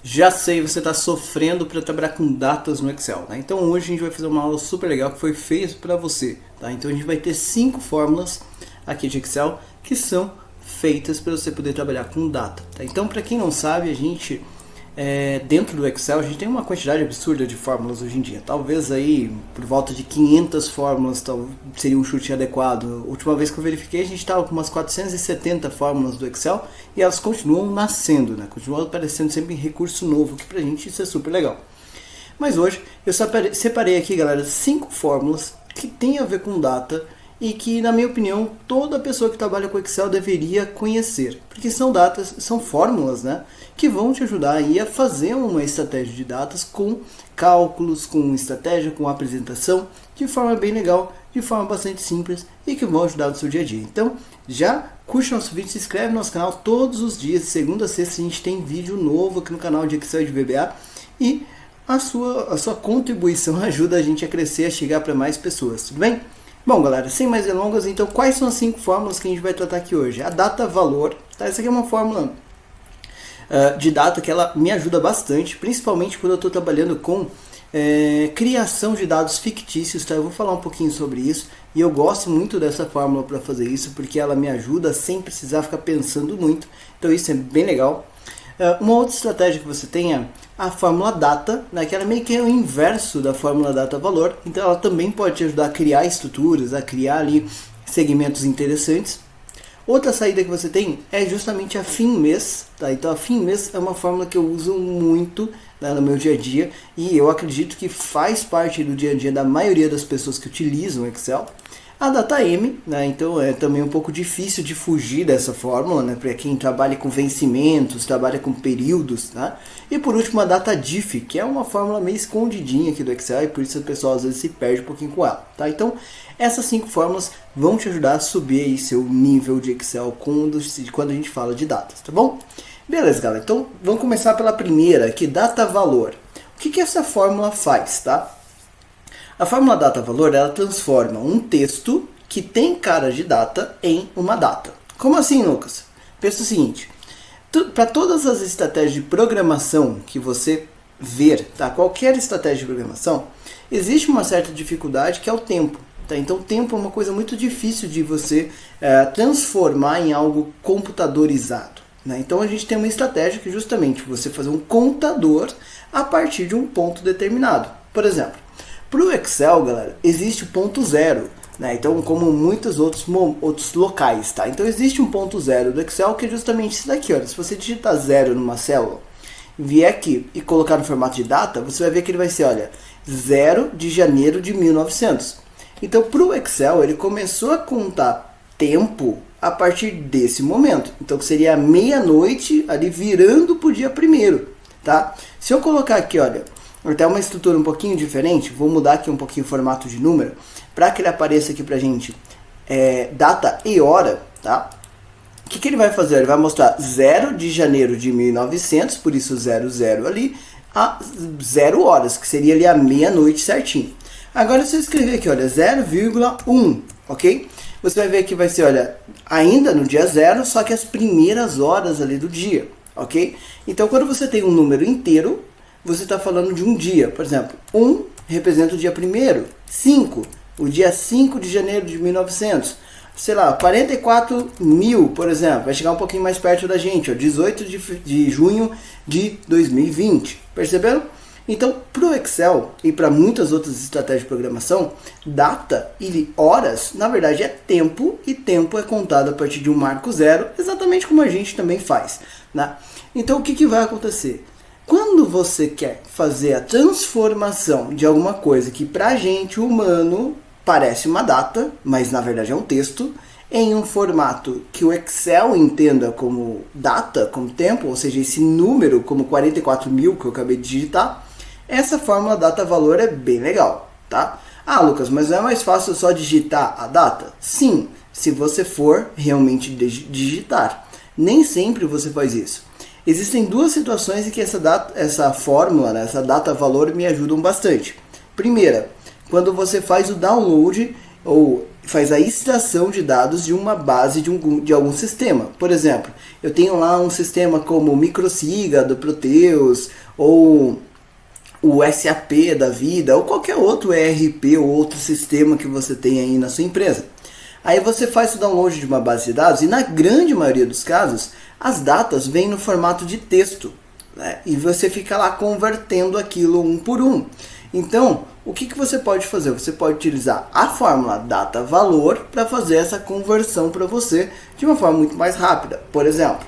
Já sei, você está sofrendo para trabalhar com datas no Excel, né? Então hoje a gente vai fazer uma aula super legal que foi feita para você, tá? Então a gente vai ter 5 fórmulas aqui de Excel que são feitas para você poder trabalhar com data, tá? Então, para quem não sabe, a gente dentro do Excel a gente tem uma quantidade absurda de fórmulas hoje em dia. Talvez aí por volta de 500 fórmulas seria um chute adequado. A última vez que eu verifiquei, a gente estava com umas 470 fórmulas do Excel e elas continuam nascendo, né? Continuam aparecendo sempre em recurso novo, que pra gente isso é super legal. Mas hoje eu separei aqui, galera, 5 fórmulas que tem a ver com data e que, na minha opinião, toda pessoa que trabalha com Excel deveria conhecer. Porque são datas, são fórmulas, né, que vão te ajudar aí a fazer uma estratégia de datas com cálculos, com estratégia, com apresentação, de forma bem legal, de forma bastante simples e que vão ajudar no seu dia a dia. Então, já curte nosso vídeo, se inscreve no nosso canal todos os dias, de segunda a sexta a gente tem vídeo novo aqui no canal de Excel e de VBA e a sua contribuição ajuda a gente a crescer, a chegar para mais pessoas, tudo bem? Bom, galera, sem mais delongas, então quais são as 5 fórmulas que a gente vai tratar aqui hoje? A data valor, tá? Essa aqui é uma fórmula de data que ela me ajuda bastante, principalmente quando eu estou trabalhando com criação de dados fictícios, tá? Eu vou falar um pouquinho sobre isso e eu gosto muito dessa fórmula para fazer isso porque ela me ajuda sem precisar ficar pensando muito, então isso é bem legal. Uma outra estratégia que você tem é a fórmula data, né, que ela meio que é o inverso da fórmula data valor, então ela também pode te ajudar a criar estruturas, a criar ali segmentos interessantes. Outra saída que você tem é justamente a fim mês, tá? Então a fim mês é uma fórmula que eu uso muito, né, no meu dia a dia e eu acredito que faz parte do dia a dia da maioria das pessoas que utilizam o Excel. A data M, né, então é também um pouco difícil de fugir dessa fórmula, né, para quem trabalha com vencimentos, trabalha com períodos, tá? E por último a data diff, que é uma fórmula meio escondidinha aqui do Excel e por isso o pessoal às vezes se perde um pouquinho com ela, tá? Então essas 5 fórmulas vão te ajudar a subir aí seu nível de Excel quando a gente fala de datas, tá bom? Beleza, galera, então vamos começar pela primeira, que data valor. O que essa fórmula faz, tá? A fórmula data-valor, ela transforma um texto que tem cara de data em uma data. Como assim, Lucas? Pensa o seguinte, para todas as estratégias de programação que você ver, tá? Qualquer estratégia de programação, existe uma certa dificuldade que é o tempo. Tá? Então o tempo é uma coisa muito difícil de você transformar em algo computadorizado. Né? Então a gente tem uma estratégia que justamente você fazer um contador a partir de um ponto determinado. Por exemplo, para o Excel, galera, existe o ponto zero, né? Então, como muitos outros locais, tá? Então, existe um ponto zero do Excel que é justamente isso daqui, olha. Se você digitar 0 numa célula, vier aqui e colocar no formato de data, você vai ver que ele vai ser, olha, 0 de janeiro de 1900. Então, para o Excel, ele começou a contar tempo a partir desse momento. Então, que seria a meia-noite ali virando para o dia 1º, tá? Se eu colocar aqui, olha, até uma estrutura um pouquinho diferente, vou mudar aqui um pouquinho o formato de número, para que ele apareça aqui pra gente data e hora, tá? O que ele vai fazer? Ele vai mostrar 0 de janeiro de 1900, por isso 00 ali, a 0 horas, que seria ali a meia-noite certinho. Agora se eu escrever aqui, olha, 0,1, ok? Você vai ver que vai ser, olha, ainda no dia 0, só que as primeiras horas ali do dia, ok? Então quando você tem um número inteiro, você está falando de um dia, por exemplo, 1 representa o dia 1º, 5, o dia 5 de janeiro de 1900, sei lá, 44 mil, por exemplo, vai chegar um pouquinho mais perto da gente, ó, 18 de junho de 2020, perceberam? Então, para o Excel e para muitas outras estratégias de programação, data e horas, na verdade, é tempo, e tempo é contado a partir de um marco zero, exatamente como a gente também faz, né? Então, o que vai acontecer? Quando você quer fazer a transformação de alguma coisa que pra gente humano parece uma data, mas na verdade é um texto, em um formato que o Excel entenda como data, como tempo, ou seja, esse número como 44 mil que eu acabei de digitar, essa fórmula data-valor é bem legal, tá? Ah, Lucas, mas não é mais fácil só digitar a data? Sim, se você for realmente digitar. Nem sempre você faz isso. Existem 2 situações em que essa fórmula, né, essa data-valor me ajudam bastante. Primeira, quando você faz o download ou faz a extração de dados de uma base de algum sistema. Por exemplo, eu tenho lá um sistema como o Microsiga do Proteus, ou o SAP da vida, ou qualquer outro ERP ou outro sistema que você tem aí na sua empresa. Aí você faz o download de uma base de dados e na grande maioria dos casos, as datas vêm no formato de texto, né? E você fica lá convertendo aquilo um por um. Então, o que você pode fazer? Você pode utilizar a fórmula data-valor para fazer essa conversão para você de uma forma muito mais rápida. Por exemplo,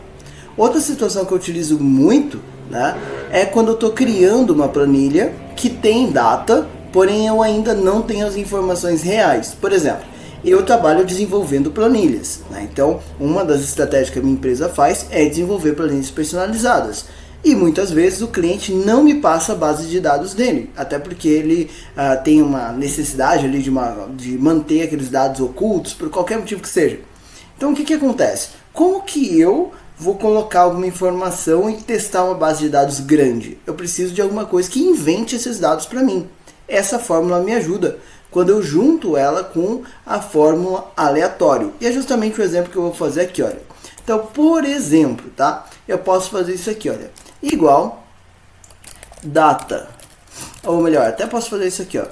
outra situação que eu utilizo muito, né, é quando eu estou criando uma planilha que tem data, porém eu ainda não tenho as informações reais. Por exemplo, eu trabalho desenvolvendo planilhas, né? Então, uma das estratégias que a minha empresa faz é desenvolver planilhas personalizadas. E muitas vezes o cliente não me passa a base de dados dele, até porque ele tem uma necessidade ali de manter aqueles dados ocultos, por qualquer motivo que seja. Então o que acontece? Como que eu vou colocar alguma informação e testar uma base de dados grande? Eu preciso de alguma coisa que invente esses dados para mim. Essa fórmula me ajuda quando eu junto ela com a fórmula aleatório. E é justamente o exemplo que eu vou fazer aqui, olha. Então, por exemplo, tá? Eu posso fazer isso aqui, olha. Igual data, ou melhor, até posso fazer isso aqui, ó,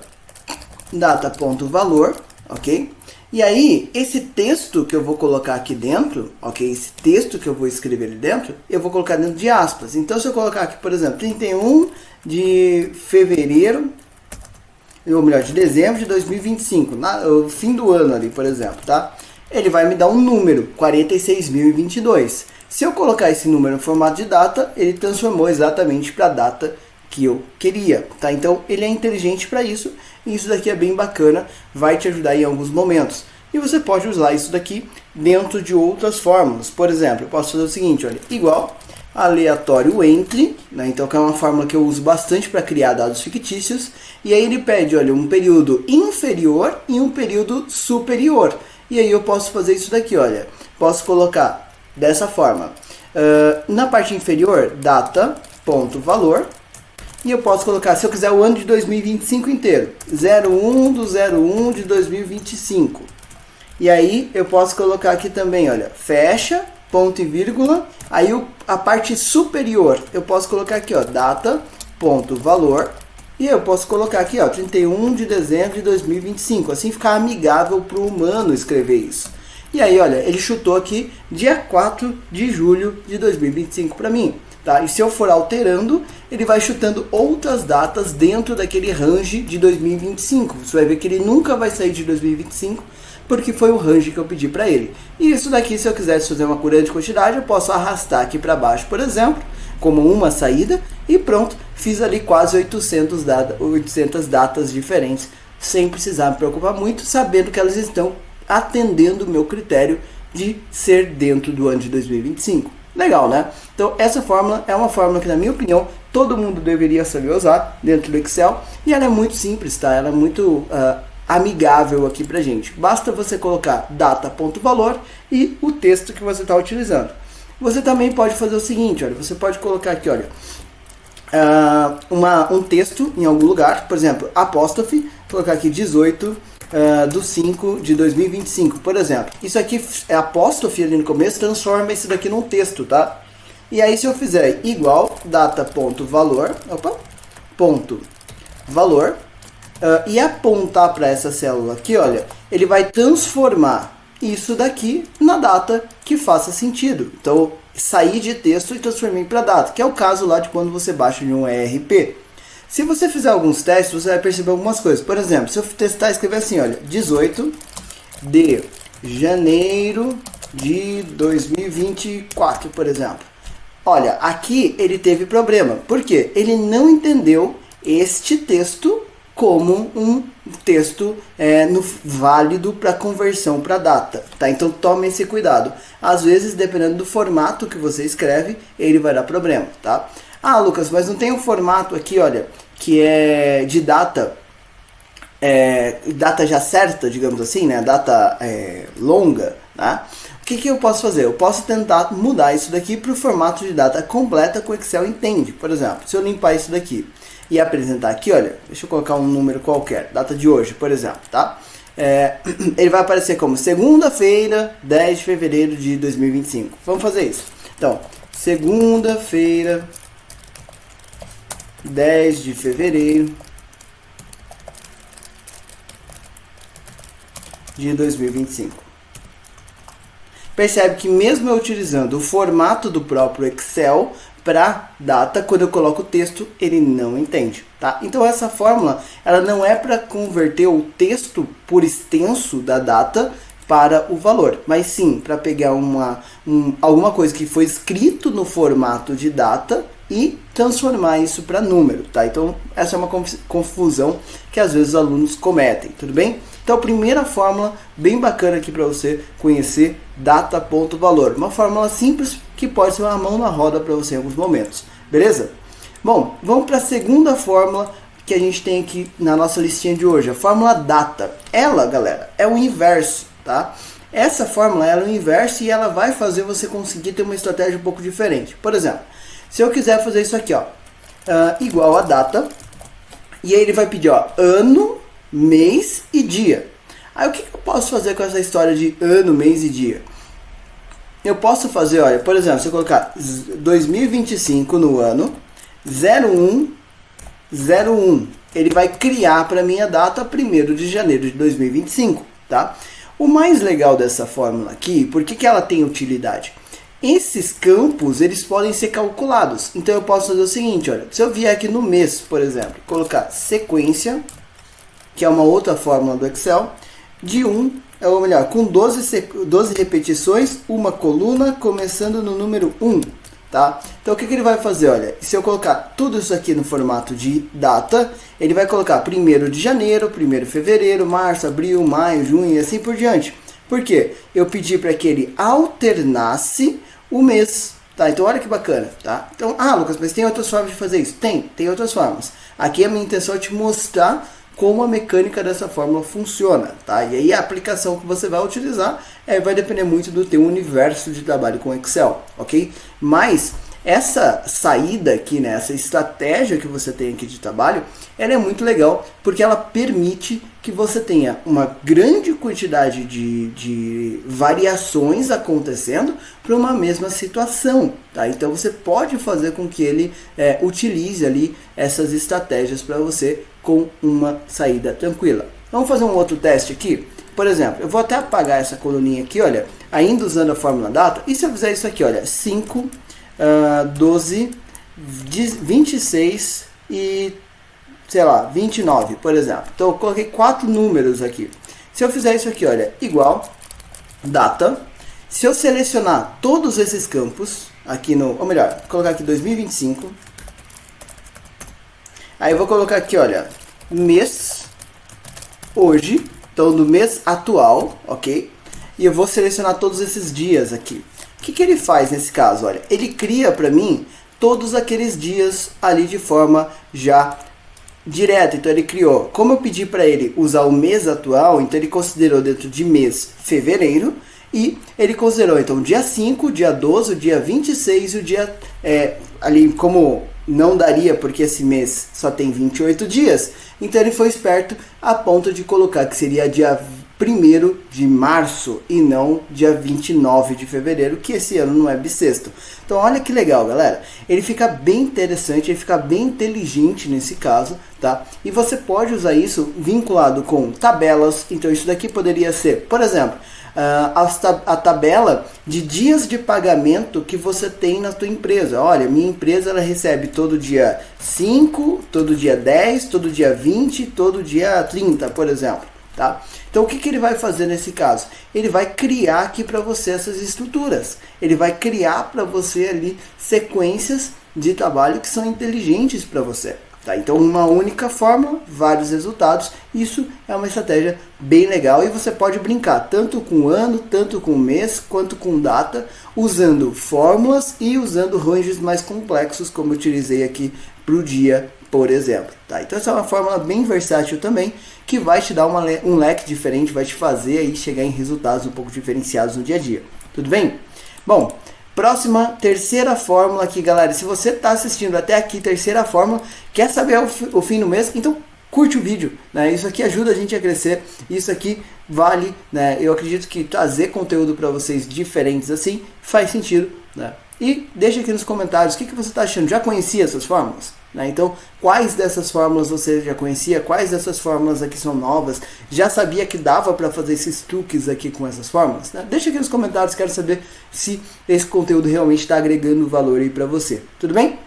data.valor, ok? E aí, esse texto que eu vou colocar aqui dentro, ok? Esse texto que eu vou escrever ali dentro, eu vou colocar dentro de aspas. Então, se eu colocar aqui, por exemplo, 31 de fevereiro, ou melhor, de dezembro de 2025, o fim do ano ali, por exemplo, tá? Ele vai me dar um número, 46.022. Se eu colocar esse número no formato de data, ele transformou exatamente para a data que eu queria, tá? Então ele é inteligente para isso, e isso daqui é bem bacana, vai te ajudar em alguns momentos. E você pode usar isso daqui dentro de outras fórmulas. Por exemplo, eu posso fazer o seguinte, olha, igual aleatório entre, né? Então que é uma fórmula que eu uso bastante para criar dados fictícios, e aí ele pede, olha, um período inferior e um período superior. E aí eu posso fazer isso daqui, olha, posso colocar dessa forma, na parte inferior, data.valor, e eu posso colocar, se eu quiser, o ano de 2025 inteiro, 01/01 de 2025. E aí eu posso colocar aqui também, olha, fecha, ponto e vírgula, aí a parte superior, eu posso colocar aqui, ó, data.valor, e eu posso colocar aqui, ó, 31 de dezembro de 2025, assim ficar amigável para o humano escrever isso. E aí, olha, ele chutou aqui dia 4 de julho de 2025 para mim, tá? E se eu for alterando, ele vai chutando outras datas dentro daquele range de 2025. Você vai ver que ele nunca vai sair de 2025, porque foi o range que eu pedi para ele. E isso daqui, se eu quisesse fazer uma grande quantidade, eu posso arrastar aqui para baixo, por exemplo, como uma saída, e pronto, fiz ali quase 800 datas diferentes, sem precisar me preocupar muito, sabendo que elas estão atendendo o meu critério de ser dentro do ano de 2025. Legal, né? Então essa fórmula é uma fórmula que, na minha opinião, todo mundo deveria saber usar dentro do Excel, e ela é muito simples, tá? Ela é muito amigável aqui pra gente. Basta você colocar data.valor e o texto que você está utilizando. Você também pode fazer o seguinte, olha, você pode colocar aqui, olha, um texto em algum lugar, por exemplo, apóstrofe, colocar aqui 18/5 de 2025, por exemplo. Isso aqui é apóstrofe ali no começo, transforma isso daqui num texto, tá? E aí se eu fizer igual data.valor, valor, e apontar para essa célula aqui, olha, ele vai transformar isso daqui na data que faça sentido. Então, sair de texto e transformei para data, que é o caso lá de quando você baixa de um ERP. Se você fizer alguns testes, você vai perceber algumas coisas. Por exemplo, se eu testar e escrever assim, olha, 18 de janeiro de 2024, por exemplo. Olha, aqui ele teve problema. Por quê? Ele não entendeu este texto como um texto válido para conversão para data, tá? Então tome esse cuidado. Às vezes, dependendo do formato que você escreve, ele vai dar problema, tá? Ah, Lucas, mas não tem um formato aqui, olha, que é de data, data já certa, digamos assim, né? Data longa, tá? O que eu posso fazer? Eu posso tentar mudar isso daqui para o formato de data completa que o Excel entende. Por exemplo, se eu limpar isso daqui e apresentar aqui, olha, deixa eu colocar um número qualquer, data de hoje, por exemplo, tá? ele vai aparecer como segunda-feira, 10 de fevereiro de 2025. Vamos fazer isso. Então, segunda-feira, 10 de fevereiro de 2025. Percebe que mesmo eu utilizando o formato do próprio Excel para data, quando eu coloco o texto, ele não entende, tá? Então essa fórmula, ela não é para converter o texto por extenso da data para o valor, mas sim para pegar alguma coisa que foi escrito no formato de data e transformar isso para número, tá? Então essa é uma confusão que às vezes os alunos cometem, tudo bem? Então a primeira fórmula bem bacana aqui para você conhecer, data.valor, uma fórmula simples que pode ser uma mão na roda para você em alguns momentos, beleza? Bom, vamos para a segunda fórmula que a gente tem aqui na nossa listinha de hoje, a fórmula data. Ela, galera, é o inverso, tá? Essa fórmula ela é o inverso e ela vai fazer você conseguir ter uma estratégia um pouco diferente. Por exemplo, se eu quiser fazer isso aqui, ó, igual a data, e aí ele vai pedir, ó, ano, mês e dia. Aí o que eu posso fazer com essa história de ano, mês e dia? Eu posso fazer, olha, por exemplo, se eu colocar 2025 no ano, 0101, ele vai criar para mim a data 1º de janeiro de 2025, tá? O mais legal dessa fórmula aqui, por que ela tem utilidade? Esses campos, eles podem ser calculados. Então eu posso fazer o seguinte, olha, se eu vier aqui no mês, por exemplo, colocar sequência, que é uma outra fórmula do Excel, de ou melhor, com 12 repetições, uma coluna, começando no número 1, tá? Então o que ele vai fazer? Olha, se eu colocar tudo isso aqui no formato de data, ele vai colocar 1º de janeiro, 1º de fevereiro, março, abril, maio, junho e assim por diante. Por quê? Eu pedi para que ele alternasse o mês, tá? Então olha que bacana, tá? Então, Lucas, mas tem outras formas de fazer isso? Tem outras formas. Aqui a minha intenção é te mostrar como a mecânica dessa fórmula funciona, tá? E aí a aplicação que você vai utilizar vai depender muito do teu universo de trabalho com Excel, ok? Mas essa saída aqui, né, essa estratégia que você tem aqui de trabalho, ela é muito legal porque ela permite que você tenha uma grande quantidade de variações acontecendo para uma mesma situação, tá? Então você pode fazer com que ele utilize ali essas estratégias para você com uma saída tranquila. Vamos fazer um outro teste aqui? Por exemplo, eu vou até apagar essa coluninha aqui, olha, ainda usando a fórmula data, e se eu fizer isso aqui, olha, 5, 12, 26 e, sei lá, 29, por exemplo. Então eu coloquei 4 números aqui. Se eu fizer isso aqui, olha, igual, data, se eu selecionar todos esses campos, aqui ou melhor, vou colocar aqui 2025, aí eu vou colocar aqui, olha, mês, hoje, então do mês atual, ok? E eu vou selecionar todos esses dias aqui. O que ele faz nesse caso? Olha, ele cria para mim todos aqueles dias ali de forma já direta. Então ele criou, como eu pedi para ele usar o mês atual, então ele considerou dentro de mês fevereiro, e ele considerou então dia 5, dia 12, o dia 26 e o dia ali como não daria porque esse mês só tem 28 dias, então ele foi esperto a ponto de colocar que seria dia 1º de março e não dia 29 de fevereiro, que esse ano não é bissexto. Então olha que legal, galera. Ele fica bem interessante, ele fica bem inteligente nesse caso, tá? E você pode usar isso vinculado com tabelas. Então isso daqui poderia ser, por exemplo, a tabela de dias de pagamento que você tem na tua empresa. Olha, minha empresa ela recebe todo dia 5, todo dia 10, todo dia 20, todo dia 30, por exemplo. Tá? Então o que ele vai fazer nesse caso? Ele vai criar aqui para você essas estruturas. Ele vai criar para você ali sequências de trabalho que são inteligentes para você. Tá? Então uma única fórmula, vários resultados. Isso é uma estratégia bem legal e você pode brincar tanto com ano, tanto com mês, quanto com data, usando fórmulas e usando ranges mais complexos, como eu utilizei aqui para o dia, por exemplo. Tá? Então essa é uma fórmula bem versátil também, que vai te dar um leque diferente, vai te fazer aí chegar em resultados um pouco diferenciados no dia a dia. Tudo bem? Bom, próxima, terceira fórmula aqui, galera. Se você está assistindo até aqui, terceira fórmula, quer saber o fim do mês? Então curte o vídeo, né? Isso aqui ajuda a gente a crescer, isso aqui vale, né? Eu acredito que trazer conteúdo para vocês diferentes assim faz sentido, né? E deixa aqui nos comentários o que você está achando. Já conhecia essas fórmulas? Né? Então, quais dessas fórmulas você já conhecia? Quais dessas fórmulas aqui são novas? Já sabia que dava para fazer esses truques aqui com essas fórmulas? Né? Deixa aqui nos comentários, quero saber se esse conteúdo realmente está agregando valor aí para você. Tudo bem?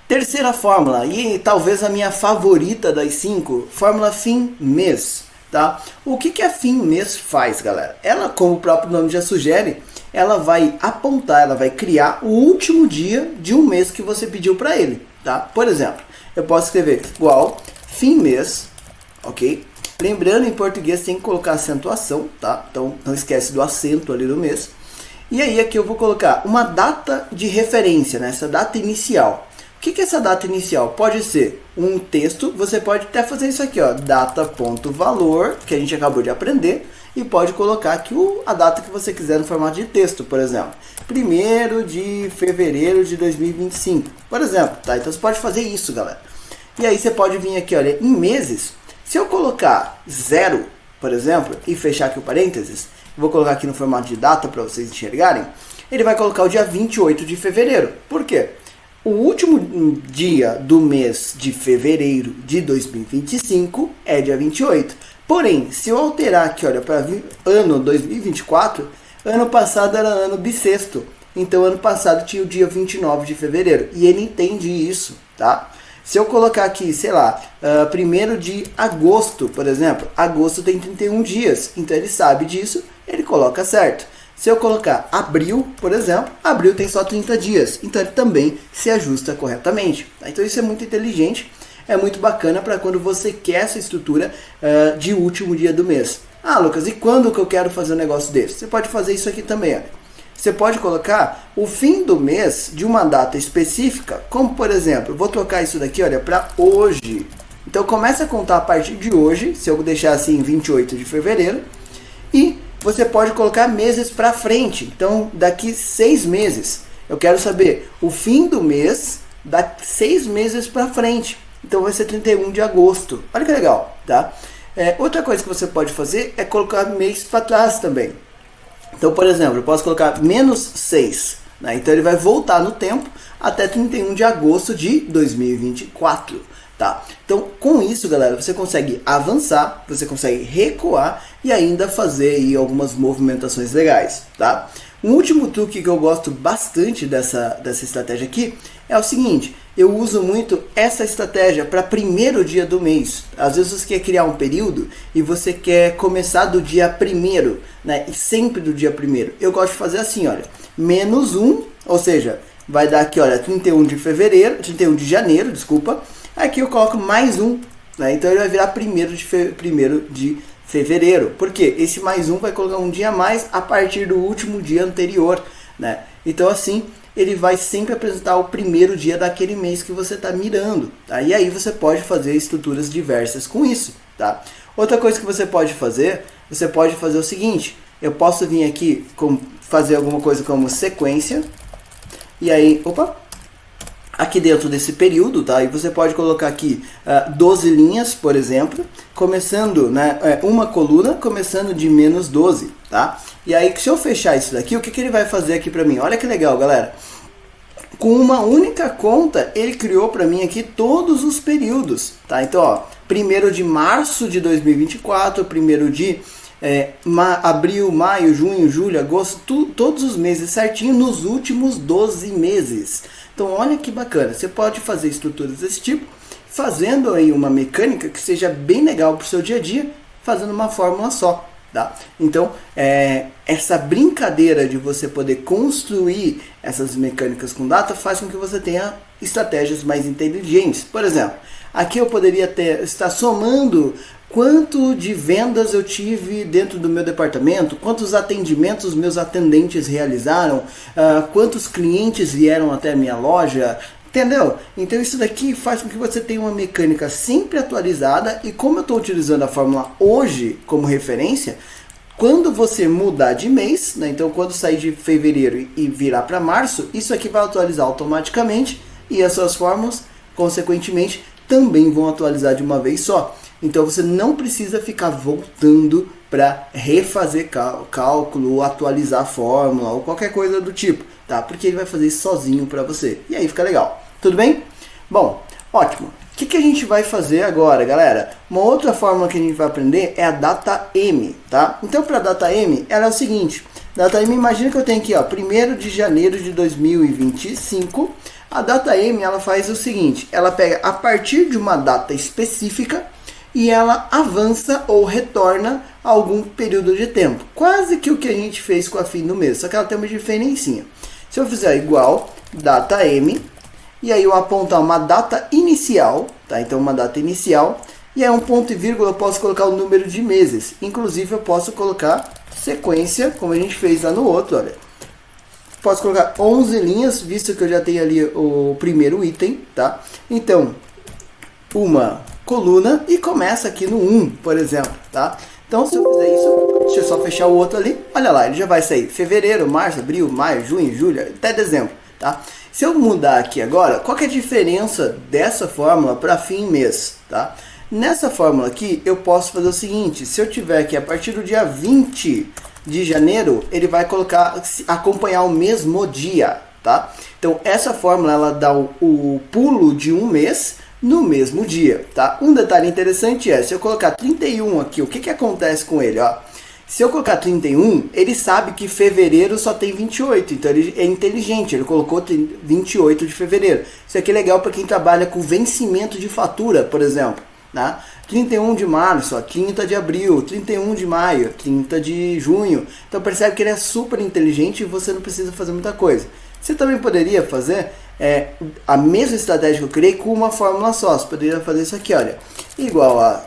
Terceira fórmula, e talvez a minha favorita das 5, fórmula fim-mês. Tá? O que a fim-mês faz, galera? Ela, como o próprio nome já sugere, ela vai apontar, ela vai criar o último dia de um mês que você pediu para ele. Tá? Por exemplo, eu posso escrever igual fim-mês, ok? Lembrando, em português tem que colocar acentuação, tá? Então não esquece do acento ali do mês. E aí aqui eu vou colocar uma data de referência, né? Essa data inicial. O que é essa data inicial? Pode ser um texto, você pode até fazer isso aqui, ó, data.valor, que a gente acabou de aprender, e pode colocar aqui a data que você quiser no formato de texto, por exemplo, 1º de fevereiro de 2025, por exemplo, tá? Então você pode fazer isso, galera. E aí você pode vir aqui, olha, em meses, se eu colocar 0, por exemplo, e fechar aqui o parênteses, vou colocar aqui no formato de data para vocês enxergarem, ele vai colocar o dia 28 de fevereiro. Por quê? O último dia do mês de fevereiro de 2025 é dia 28. Porém, se eu alterar aqui, olha, para ano 2024, ano passado era ano bissexto. Então, ano passado tinha o dia 29 de fevereiro. E ele entende isso, tá? Se eu colocar aqui, sei lá, 1º de agosto, por exemplo, agosto tem 31 dias. Então, ele sabe disso, ele coloca certo. Se eu colocar abril, por exemplo, abril tem só 30 dias, então ele também se ajusta corretamente. Então isso é muito inteligente, é muito bacana para quando você quer essa estrutura de último dia do mês. Ah, Lucas, e quando que eu quero fazer um negócio desse? Você pode fazer isso aqui também, olha. Você pode colocar o fim do mês de uma data específica, como por exemplo, eu vou trocar isso daqui, olha, para hoje. Então começa a contar a partir de hoje, se eu deixar assim 28 de fevereiro, e você pode colocar meses para frente. Então, daqui 6 meses, eu quero saber o fim do mês, daqui 6 meses para frente. Então, vai ser 31 de agosto. Olha que legal, tá? Outra coisa que você pode fazer é colocar mês para trás também. Então, por exemplo, eu posso colocar -6. Né? Então, ele vai voltar no tempo até 31 de agosto de 2024. Tá? Então, com isso, galera, você consegue avançar, você consegue recuar e ainda fazer aí algumas movimentações legais, tá? Um último truque que eu gosto bastante dessa estratégia aqui é o seguinte: eu uso muito essa estratégia para 1º dia do mês. Às vezes você quer criar um período e você quer começar do dia 1º, né? E sempre do dia 1º. Eu gosto de fazer assim, olha, -1, ou seja, vai dar aqui, olha, 31 de janeiro, desculpa. Aqui eu coloco mais 1, né? Então ele vai virar 1º de fevereiro. Por quê? Esse mais 1 vai colocar um dia a mais a partir do último dia anterior, né? Então assim, ele vai sempre apresentar o 1º dia daquele mês que você está mirando, tá? E aí você pode fazer estruturas diversas com isso, tá? Outra coisa que você pode fazer o seguinte: eu posso vir aqui fazer alguma coisa como sequência, e aí, aqui dentro desse período, tá? E você pode colocar aqui 12 linhas, por exemplo, começando, né, uma coluna começando de -12, tá? E aí, se eu fechar isso daqui, o que ele vai fazer aqui para mim? Olha que legal, galera. Com uma única conta, ele criou para mim aqui todos os períodos, tá? Então, ó, 1º de março de 2024, 1º de abril, maio, junho, julho, agosto, todos os meses certinho nos últimos 12 meses. Então olha que bacana, você pode fazer estruturas desse tipo, fazendo aí uma mecânica que seja bem legal para o seu dia a dia, fazendo uma fórmula só. Tá? Então, essa brincadeira de você poder construir essas mecânicas com data faz com que você tenha estratégias mais inteligentes. Por exemplo, aqui eu poderia estar somando quanto de vendas eu tive dentro do meu departamento, quantos atendimentos meus atendentes realizaram, quantos clientes vieram até a minha loja, entendeu? Então isso daqui faz com que você tenha uma mecânica sempre atualizada, e como eu estou utilizando a fórmula hoje como referência, quando você mudar de mês, né, então quando sair de fevereiro e virar para março, isso aqui vai atualizar automaticamente, e as suas fórmulas, consequentemente, também vão atualizar de uma vez só. Então você não precisa ficar voltando para refazer cálculo, ou atualizar a fórmula, ou qualquer coisa do tipo, tá? Porque ele vai fazer isso sozinho para você. E aí fica legal. Tudo bem? Bom, ótimo. O que a gente vai fazer agora, galera? Uma outra fórmula que a gente vai aprender é a data M, tá? Então, para a data M, ela é o seguinte. Data M, imagina que eu tenho aqui, ó, 1º de janeiro de 2025. A data M, ela faz o seguinte. Ela pega a partir de uma data específica e ela avança ou retorna a algum período de tempo. Quase que o que a gente fez com a fim do mês, só que ela tem uma diferencinha. Se eu fizer igual, data M, e aí eu apontar uma data inicial, tá? Então uma data inicial, e aí um ponto e vírgula eu posso colocar o número de meses. Inclusive eu posso colocar sequência, como a gente fez lá no outro, olha. Posso colocar 11 linhas, visto que eu já tenho ali o primeiro item, tá? Então, uma coluna e começa aqui no 1, por exemplo, tá? Então se eu fizer isso, deixa eu só fechar o outro ali, olha lá, ele já vai sair fevereiro, março, abril, maio, junho, julho, até dezembro, tá? Se eu mudar aqui agora, qual que é a diferença dessa fórmula para fim mês, tá? Nessa fórmula aqui, eu posso fazer o seguinte, se eu tiver aqui a partir do dia 20 de janeiro, ele vai acompanhar o mesmo dia, tá? Então, essa fórmula, ela dá o pulo de um mês no mesmo dia, tá? Um detalhe interessante é, se eu colocar 31 aqui, o que acontece com ele, ó? Se eu colocar 31, ele sabe que fevereiro só tem 28, então ele é inteligente, ele colocou 28 de fevereiro. Isso aqui é legal para quem trabalha com vencimento de fatura, por exemplo, né? 31 de março, ó, 30 de abril, 31 de maio, 30 de junho. Então percebe que ele é super inteligente e você não precisa fazer muita coisa. Você também poderia fazer a mesma estratégia que eu criei com uma fórmula só. Você poderia fazer isso aqui, olha, igual a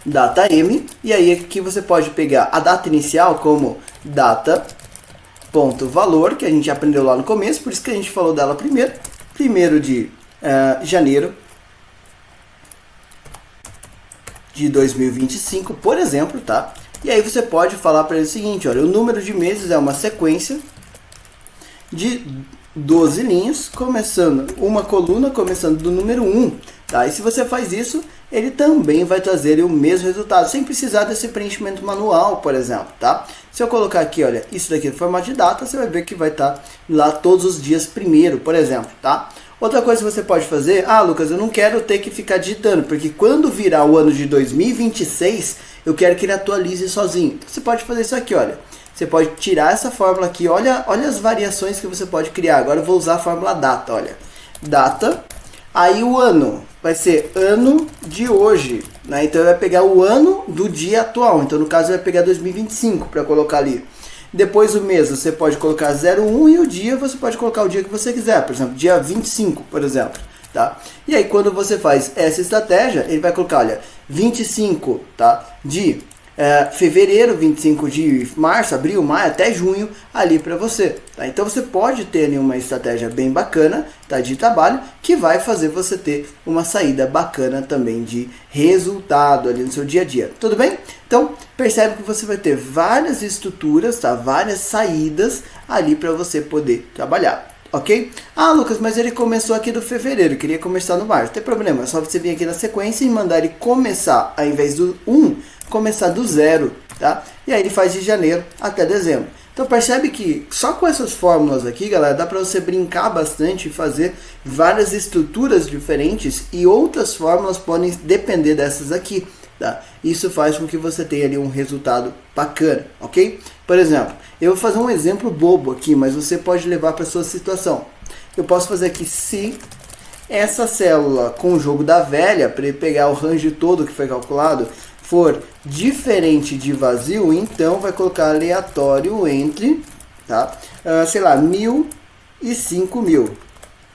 data M, e aí aqui você pode pegar a data inicial como data.valor, que a gente aprendeu lá no começo, por isso que a gente falou dela primeiro, 1º de janeiro de 2025, por exemplo, tá? E aí você pode falar para ele o seguinte, olha, o número de meses é uma sequência de 12 linhas, começando uma coluna, começando do número 1, tá? E se você faz isso, ele também vai trazer o mesmo resultado, sem precisar desse preenchimento manual, por exemplo, tá? Se eu colocar aqui, olha, isso daqui no formato de data, você vai ver que vai estar lá todos os dias primeiro, por exemplo, tá? Outra coisa que você pode fazer, Lucas, eu não quero ter que ficar digitando, porque quando virar o ano de 2026, eu quero que ele atualize sozinho. Então, você pode fazer isso aqui, olha. Você pode tirar essa fórmula aqui, olha as variações que você pode criar. Agora eu vou usar a fórmula data, olha. Data, aí o ano vai ser ano de hoje, né? Então vai pegar o ano do dia atual. Então no caso vai pegar 2025 para colocar ali. Depois o mês você pode colocar 01 e o dia você pode colocar o dia que você quiser. Por exemplo, dia 25, por exemplo. Tá? E aí quando você faz essa estratégia, ele vai colocar, olha, 25, tá? De fevereiro, 25 de março, abril, maio, até junho, ali para você. Tá? Então você pode ter ali uma estratégia bem bacana, tá, de trabalho, que vai fazer você ter uma saída bacana também de resultado ali no seu dia a dia. Tudo bem? Então percebe que você vai ter várias estruturas, tá? Várias saídas ali para você poder trabalhar. Ok? Lucas, mas ele começou aqui do fevereiro, queria começar no março. Não tem problema, é só você vir aqui na sequência e mandar ele começar, ao invés do 1, começar do 0, tá? E aí ele faz de janeiro até dezembro. Então percebe que só com essas fórmulas aqui, galera, dá para você brincar bastante e fazer várias estruturas diferentes e outras fórmulas podem depender dessas aqui, tá? Isso faz com que você tenha ali um resultado bacana, ok? Por exemplo, eu vou fazer um exemplo bobo aqui, mas você pode levar para a sua situação. Eu posso fazer aqui se essa célula com o jogo da velha, para ele pegar o range todo que foi calculado, for diferente de vazio, então vai colocar aleatório entre, tá? Sei lá, 1000 e 5000.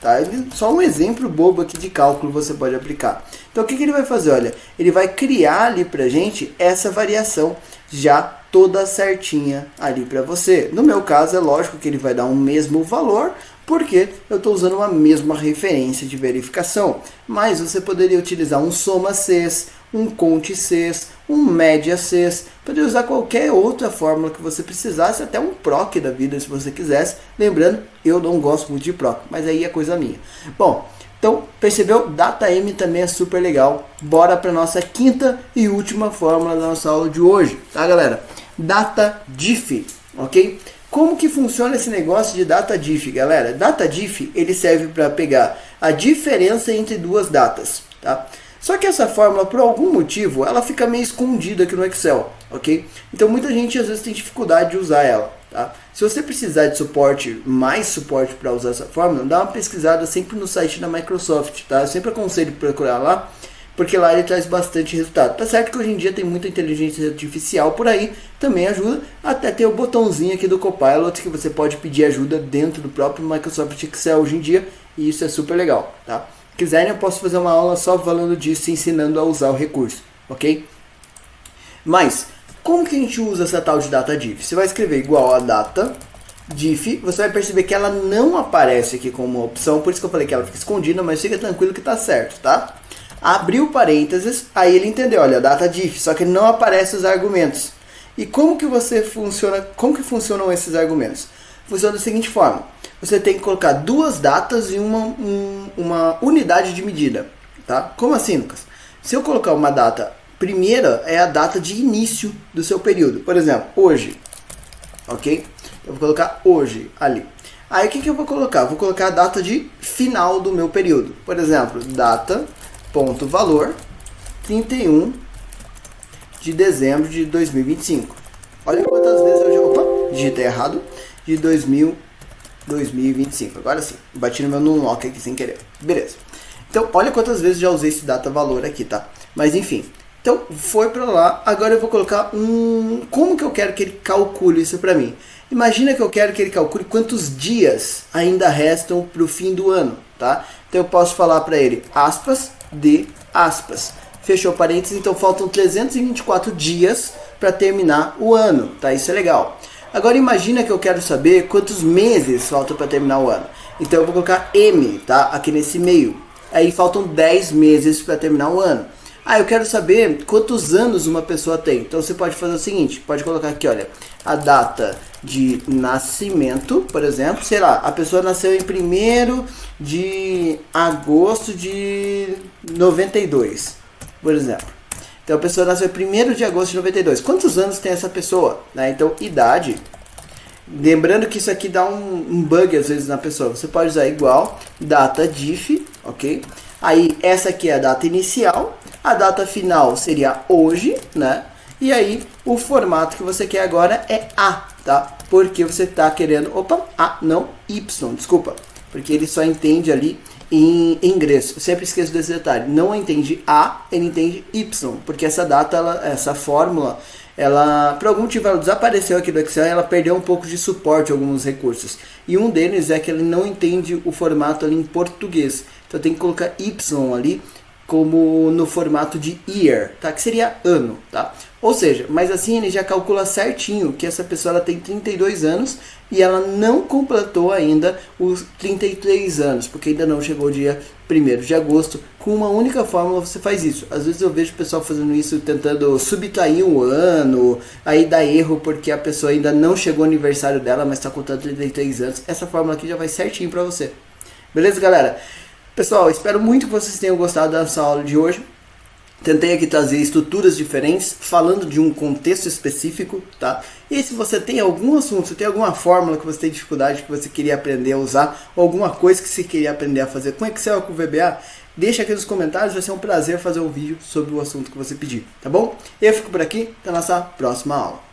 Tá? Só um exemplo bobo aqui de cálculo você pode aplicar. Então o que ele vai fazer? Olha, ele vai criar ali pra gente essa variação já toda certinha ali para você. No meu caso é lógico que ele vai dar um mesmo valor, porque eu estou usando uma mesma referência de verificação. Mas você poderia utilizar um soma Cs, um conte Cs, um média Cs, poderia usar qualquer outra fórmula que você precisasse, até um proc da vida se você quisesse. Lembrando, eu não gosto muito de proc, mas aí é coisa minha. Bom, Então, percebeu? DataM também é super legal. Bora para nossa quinta e última fórmula da nossa aula de hoje, tá, galera? DataDiff, ok? Como que funciona esse negócio de DataDiff, galera? DataDiff, ele serve para pegar a diferença entre duas datas, tá? Só que essa fórmula, por algum motivo, ela fica meio escondida aqui no Excel, ok? Então muita gente às vezes tem dificuldade de usar ela, tá? Se você precisar de suporte, mais suporte para usar essa fórmula, dá uma pesquisada sempre no site da Microsoft, tá? Eu sempre aconselho procurar lá, porque lá ele traz bastante resultado. Tá certo que hoje em dia tem muita inteligência artificial por aí, também ajuda, até ter o botãozinho aqui do Copilot, que você pode pedir ajuda dentro do próprio Microsoft Excel hoje em dia, e isso é super legal, tá? Se quiserem, eu posso fazer uma aula só falando disso, ensinando a usar o recurso, ok? Mas, como que a gente usa essa tal de DataDiff? Você vai escrever igual a DataDiff, você vai perceber que ela não aparece aqui como opção, por isso que eu falei que ela fica escondida, mas fica tranquilo que tá certo, tá? Abriu parênteses, aí ele entendeu, olha, DataDiff, só que não aparece os argumentos. E como que funcionam esses argumentos? Funciona da seguinte forma: você tem que colocar duas datas e uma unidade de medida, tá? Como assim, Lucas? Se eu colocar uma data, primeira é a data de início do seu período, por exemplo, hoje, ok? Eu vou colocar hoje ali. Aí o que eu vou colocar? Vou colocar a data de final do meu período, por exemplo, data.valor 31 de dezembro de 2025. Olha quantas vezes eu já... Opa, digitei errado. De 2025. Agora sim, bati no meu unlock aqui sem querer. Beleza. Então, olha quantas vezes já usei esse data valor aqui, tá? Mas enfim. Então, foi pra lá. Agora eu vou colocar como que eu quero que ele calcule isso pra mim? Imagina que eu quero que ele calcule quantos dias ainda restam pro fim do ano, tá? Então eu posso falar pra ele, aspas, de aspas. Fechou parênteses, então faltam 324 dias para terminar o ano, tá? Isso é legal. Agora imagina que eu quero saber quantos meses faltam para terminar o ano. Então eu vou colocar M, tá? Aqui nesse meio. Aí faltam 10 meses para terminar o ano. Ah, eu quero saber quantos anos uma pessoa tem. Então você pode fazer o seguinte, pode colocar aqui, olha, a data de nascimento, por exemplo, sei lá, a pessoa nasceu em 1º de agosto de 92, por exemplo. Então a pessoa nasceu em 1º de agosto de 92. Quantos anos tem essa pessoa? Né? Então, idade. Lembrando que isso aqui dá um bug às vezes na pessoa. Você pode usar igual, DataDiff, ok? Aí essa aqui é a data inicial. A data final seria hoje, né? E aí o formato que você quer agora é A, tá? Porque você está querendo... Opa, A, não, Y, desculpa. Porque ele só entende ali em inglês. Eu sempre esqueço desse detalhe. Não entende A, ele entende Y. Porque essa data, essa fórmula, ela, por algum motivo, ela desapareceu aqui do Excel e ela perdeu um pouco de suporte a alguns recursos. E um deles é que ele não entende o formato ali em português. Então tem que colocar Y ali como no formato de year, tá? Que seria ano, tá? Ou seja, mas assim ele já calcula certinho que essa pessoa ela tem 32 anos e ela não completou ainda os 33 anos, porque ainda não chegou o dia 1º de agosto. Com uma única fórmula você faz isso. Às vezes eu vejo o pessoal fazendo isso, tentando subtrair um ano, aí dá erro porque a pessoa ainda não chegou o aniversário dela, mas está contando 33 anos. Essa fórmula aqui já vai certinho para você. Beleza, galera? Pessoal, espero muito que vocês tenham gostado dessa aula de hoje. Tentei aqui trazer estruturas diferentes, falando de um contexto específico, tá? E se você tem algum assunto, se tem alguma fórmula que você tem dificuldade, que você queria aprender a usar, ou alguma coisa que você queria aprender a fazer com Excel ou com VBA, deixa aqui nos comentários, vai ser um prazer fazer um vídeo sobre o assunto que você pedir, tá bom? Eu fico por aqui, até a nossa próxima aula.